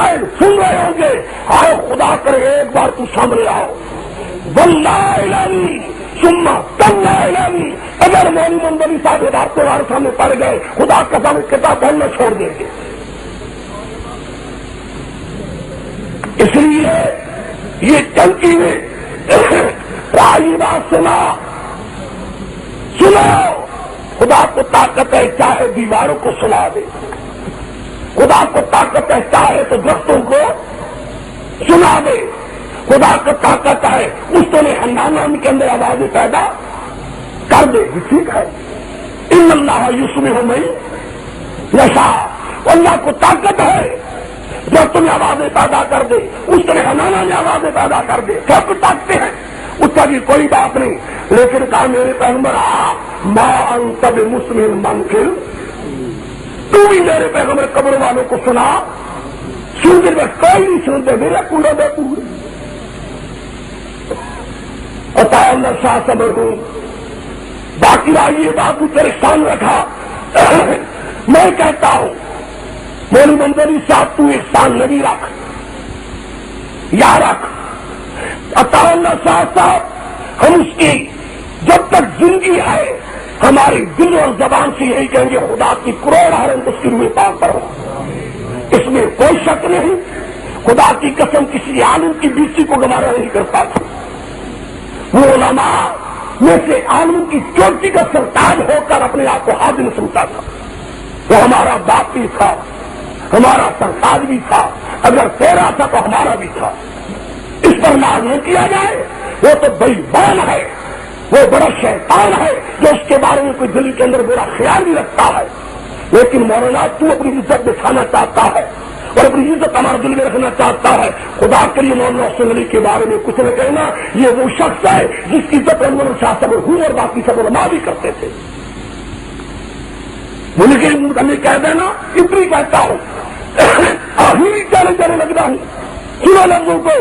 شاید سن رہے ہوں گے، آئے خدا کرے ایک بار تو سامنے آؤ، واللہ الہی ثم تاللہ الہی، اگر مولوی منظری صاحب ہدایت تمہارے سامنے پڑ گئے، خدا کا سامنے کتاب پڑھنا چھوڑ دیں گے۔ اس لیے یہ چلتی ہے، راہی بات سنا، سنو، خدا کو طاقت ہے چاہے دیواروں کو سلا دے، خدا کو طاقت ہے چاہے تو درختوں کو سنا دے، خدا کو طاقت ہے اس تو نے ہنگامہ کے اندر آوازیں پیدا کر دے گی، ٹھیک ہے۔ ان اللہ یسمع من یشاء، اللہ کو طاقت ہے جب تمہیں آوازیں پیدا کر دے، اس طرح ہنگامہ میں آوازیں پیدا کر دے، کیا کچھ طاقتیں ہیں، اس کا بھی کوئی بات نہیں، لیکن کہا میرے پیغمبر ما انت بمسمع من فی، تو بھی میرے پیغمبر قبر والوں کو سنا، سنتے میں کوئی نہیں سنتے، میرا کوڑا بے پورے عطا اللہ شاہ صبر ہوں۔ باقی آئیے باقی تیرے سامنے رکھا، میں کہتا ہوں مولوی منظری صاحب تو احسان نبی رکھ یا رکھ، عطا اللہ شاہ صاحب ہم اس کی جب تک زندگی ہے ہماری دل اور زبان سے یہی کہیں گے خدا کی کروڑ حرم اس کی روح پاک پر ہو، اس میں کوئی شک نہیں، خدا کی قسم کسی عالم کی بیچی کو گوارا نہیں کرتا تھا، وہ علماء میں سے عالم کی چوٹی کا سرتاج ہو کر اپنے آپ کو حاضر سمجھتا تھا، وہ ہمارا باپ بھی تھا، ہمارا سرتاج بھی تھا، اگر تیرا تھا تو ہمارا بھی تھا، اس پر ناز نہ کیا جائے، وہ تو بے ایمان ہے، وہ بڑا شیطان ہے جو اس کے بارے میں کوئی دل کے اندر برا خیال نہیں رکھتا ہے، لیکن مولانا تو اپنی عزت دکھانا چاہتا ہے اور اپنی عزت ہمارے دل میں رکھنا چاہتا ہے، خدا کے لیے مولانا حسین علی کے بارے میں کچھ نہ کہنا، یہ وہ شخص ہے جس کی عزت مولانا شاہ صبر ہوں اور باقی سب علماء بھی کرتے تھے، مجھے کہہ دینا اتنی کہتا ہوں، آخری چلے چلے لگ رہا ہوں، سنو لفظوں کو،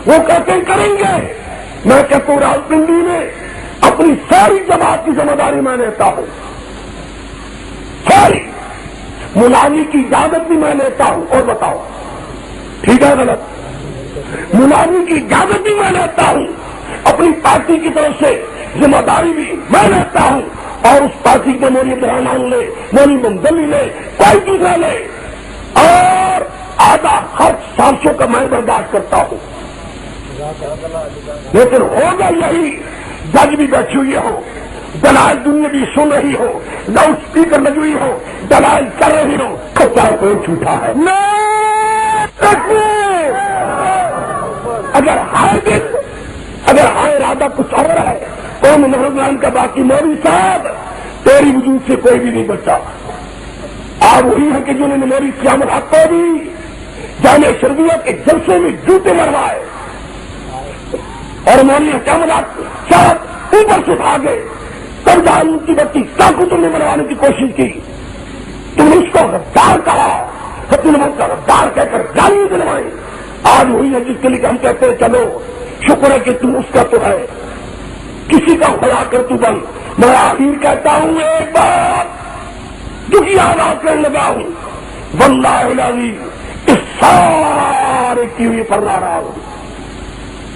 وہ کہتے کریں گے، میں کہتا ہوں راولپنڈی میں اپنی ساری جماعت کی ذمہ داری میں لیتا ہوں، ساری منادی کی اجازت بھی میں لیتا ہوں، اور بتاؤ ٹھیک ہے غلط، منادی کی اجازت بھی میں لیتا ہوں، اپنی پارٹی کی طرف سے ذمہ داری بھی میں لیتا ہوں، اور اس پارٹی کے مولوی عبدالرحمان لے، مولوی منظری لے، کوئی دوسرا لے، اور آدھا خرچ 700 کا میں برداشت کرتا ہوں، لیکن ہوگا یہی جج بھی بیٹھی ہوئی ہو، دلائل دنیا بھی سن رہی ہو، لاؤڈ اسپیکر لگی ہوئی ہو، دلائل کر رہی ہو، تو چاہے کوئی جھوٹا ہے، اگر ہائے دل، اگر ہائے ارادہ کچھ اور ہے، قوم نہران کا باقی مولوی صاحب تیری وجود سے کوئی بھی نہیں بچا، آپ وہی ہے کہ جنہوں نے مولوی قیامت حق کو بھی جامع شرعیہ کے جلسے میں جوتے مروائے، اور مولوی قیامت حق صاحب اوپر سے اٹھا گئے، تب جان کی بچی کاکو تم نے منوانے کی کوشش کی، تم نے اس کو غدار کہا، فتح نماز کا غدار کہہ کر گالی دلوائی، آج وہی ہے جس کے لیے ہم کہتے ہیں چلو شکر ہے کہ تم اس کا تو ہے، کسی کا خدا کر تو بن، میں آخر کہتا ہوں ایک بات دکھی آواز کرنے لگا ہوں، واللہ العظیم اس سارے کی ہوئی پر ناراض ہوں،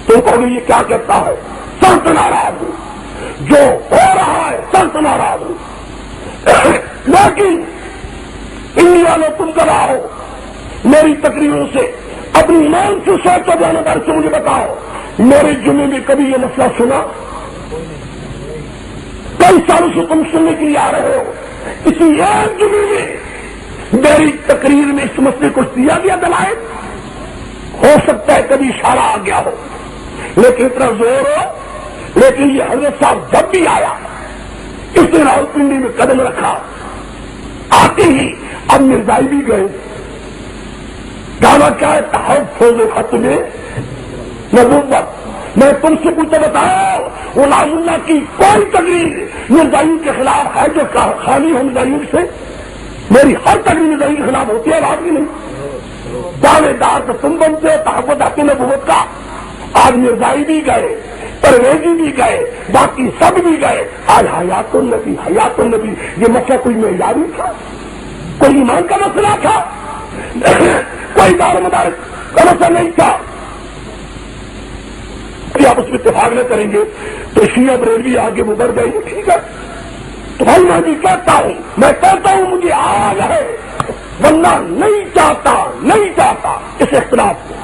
تم کہو یہ کیا کہتا ہے، سخت ناراض ہوں، جو ہو رہا ہے سخت ناراض ہوں، لیکن ان والوں تم گواہ ہو میری تقریروں سے، اپنی ایمان سے سوچو جانکاری سے مجھے بتاؤ، میرے جمعے میں کبھی یہ مسئلہ سنا؟ کئی سالوں سے تم سننے کے لیے آ رہے ہو، اسی ایک جمعے میں میری تقریر میں اس مسئلے کو دیا گیا دلائل، ہو سکتا ہے کبھی اشارہ آ گیا ہو، لیکن اتنا زور ہو، لیکن یہ حضرت صاحب جب بھی آیا اس نے راولپنڈی میں قدم رکھا، آتے ہی اب مرزائی بھی گئے، دعویٰ کیا ہے تحفظ فوز ختم نبوت، میں تم سے پوچھتے بتاؤ غلام اللہ کی کوئی تقریر مرزائیوں کے خلاف ہے جو خالی ہو مرزائیوں سے؟ میری ہر تقریر مرزائیوں کے خلاف ہوتی ہے، بات بھی نہیں، دعوے دار تو تم بنتے ہو تحفظ حق نبوت کا، آج مرزائی بھی گئے، پرویزی بھی گئے، باقی سب بھی گئے، آج حیات النبی حیات النبی، یہ مسئلہ کوئی معیاری تھا، کوئی ایمان کا مسئلہ تھا؟ کوئی دار مدار کا مسئلہ نہیں تھا. آپ اس میں اتفاق نہ کریں گے تو شیعہ بریلوی آگے وہ بڑھ جائیں گے. ٹھیک ہے تمہاری میں بھی کہتا ہوں, میں کہتا ہوں مجھے آج ہے, ورنہ نہیں چاہتا اس اختلاف کو,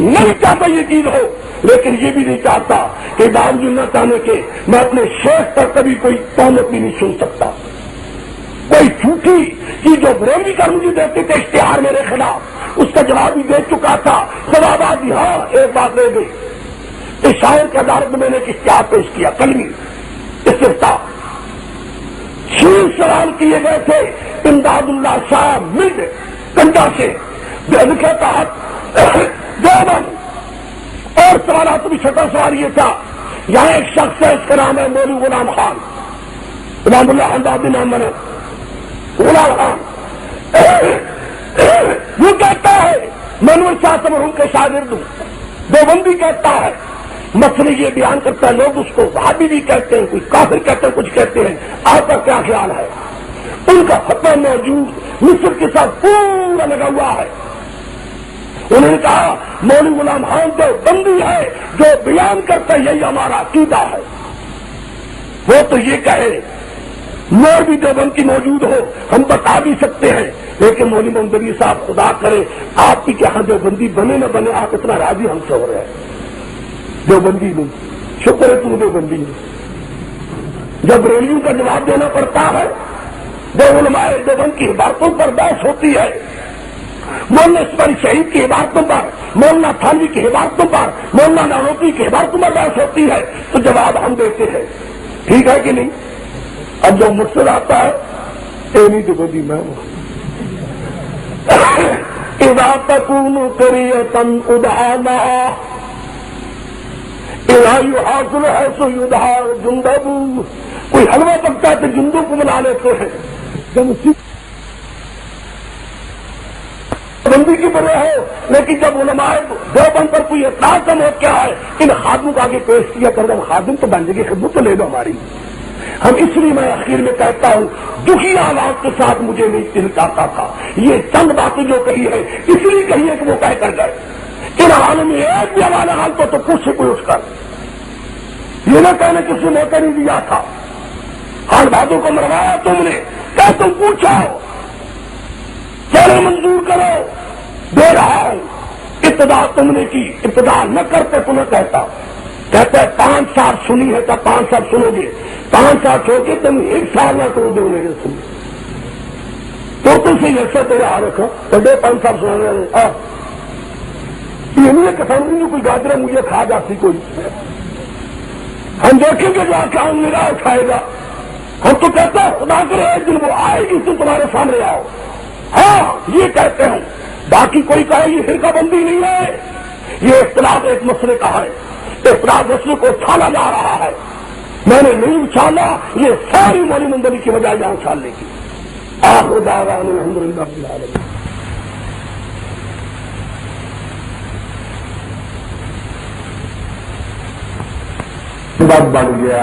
نہیں چاہتا یہ چیز ہو, لیکن یہ بھی نہیں چاہتا کہ باوجود نہ چاہنے کے میں اپنے شیخ پر کبھی کوئی تہمت بھی نہیں سن سکتا. کوئی جھوٹی چیز جو بریلوی کا مجھے دیتے تھے اشتہار میرے خلاف, اس کا جواب بھی دے چکا تھا. جوابات بھی ہاں ایک بات رہ گئی, شاعر کی عدالت میں نے ایک اشتہار پیش کیا, کلمی استفتاء 6 سوال کیے گئے تھے امداد اللہ شاہ ملڈ کنڈا سے لکھا تھا دیوبند, اور سوالات بھی چھوٹا سوال یہ تھا, یہاں ایک شخص ہے اس کا نام ہے مولوی غلام خان, غلام اللہ حمدادی نام ہے غلام خان. وہ کہتا ہے منور شاہ سمروں کے شاگرد ہوں. دیوبندی کہتا ہے, مسئلے یہ بیان کرتا ہے, لوگ اس کو وہابی بھی کہتے ہیں, کوئی کافر کہتے ہیں, کچھ کہتے ہیں. آپ کا کیا خیال ہے؟ ان کا فتویٰ موجود مصر کے ساتھ پورا لگا ہوا ہے. انہوں نے کہا مولوی غلام خان جو بندی ہے, جو بیان کرتا ہے یہی ہمارا عقیدہ ہے. وہ تو یہ کہے مور بھی دیوبند کی موجود ہو ہم بتا بھی سکتے ہیں, لیکن مولوی محمد صاحب خدا کرے آپ کی کیا دیوبندی بنے نہ بنے, آپ اتنا راضی ہم سے ہو رہے ہیں. دیوبندی نہیں, شکر ہے تم دیوبندی نہیں. جب ریلیوں کا جواب دینا پڑتا ہے, جب علماء دیوبند کی عبارتوں پر بحث ہوتی ہے, مولانا اسماعیل شہید کی عبارتوں پر, مولانا تھانوی کی عبارتوں پر, مولانا نانوتوی کی عبارتوں پر بحث ہوتی ہے, تو جواب ہم دیتے ہیں. ٹھیک ہے کہ نہیں؟ اب جو مجھ سے آتا ہے نہیں دیوبندی میں اذا تکون قریۃ ادعانا حاصل ہے سو یدھا جندب, کوئی حلوہ پکتا ہے تو جندو کو بنا لیتے ہیں. جب بندی کی بنے ہو, لیکن جب علماء دیوبند پر کوئی اعتراض کا موقع ہے, ان خادموں کو آگے پیش کیا کر, ہم خادم تو بندے کی خدمت تو لے لو ہماری. ہم اس لیے میں اخیر میں کہتا ہوں دکھی آواز کے ساتھ مجھے نہیں دل چاہتا تھا, یہ چند باتیں جو کہی ہے اس لیے کہی ہے کہ وہ کہہ کر گئے. ان حالوں میں ایک بھی حوالہ حال تو کچھ سے کوئی اٹھ کر یہ نہ کہنے کسی موقع نہیں دیا تھا. حال باتوں کو مروایا تم نے, کہ تم پوچھو چلو منظور کرو, دے رہا ہوں. ابتدا تم نے کی, ابتدا نہ کرتے تمہیں کہتا, کہتے 5 سال سنی ہے تو 5 سال سنو گے, 5 سال چھوڑ کے تم 1 سال نہ کرو دو میرے سن تو تم سے ایسا تیرے آ رکھا تو 5 سال سنانے یہ نہیں ہے کہ سمجھ کوئی گاجرا مجھے کھا جاتی کوئی. ہم دیکھیں گے جو آ کے ہم نگاہ اٹھائے گا, ہم تو کہتے ہیں خدا کرے ایک دن وہ آئے گی تم تمہارے سامنے آؤ. ہاں یہ کہتے ہیں, باقی کوئی کہے یہ فرقہ بندی نہیں ہے, یہ اختلاف ایک مسئلے کا ہے, اختلاف مسئلے کو اچھالا جا رہا ہے. میں نے نہیں اچھالا, یہ ساری مولی منڈلی کی بجائے یہاں اچھالنے کی. آخر دعوانا الحمدللہ رب العالمین. بات بڑھ گیا.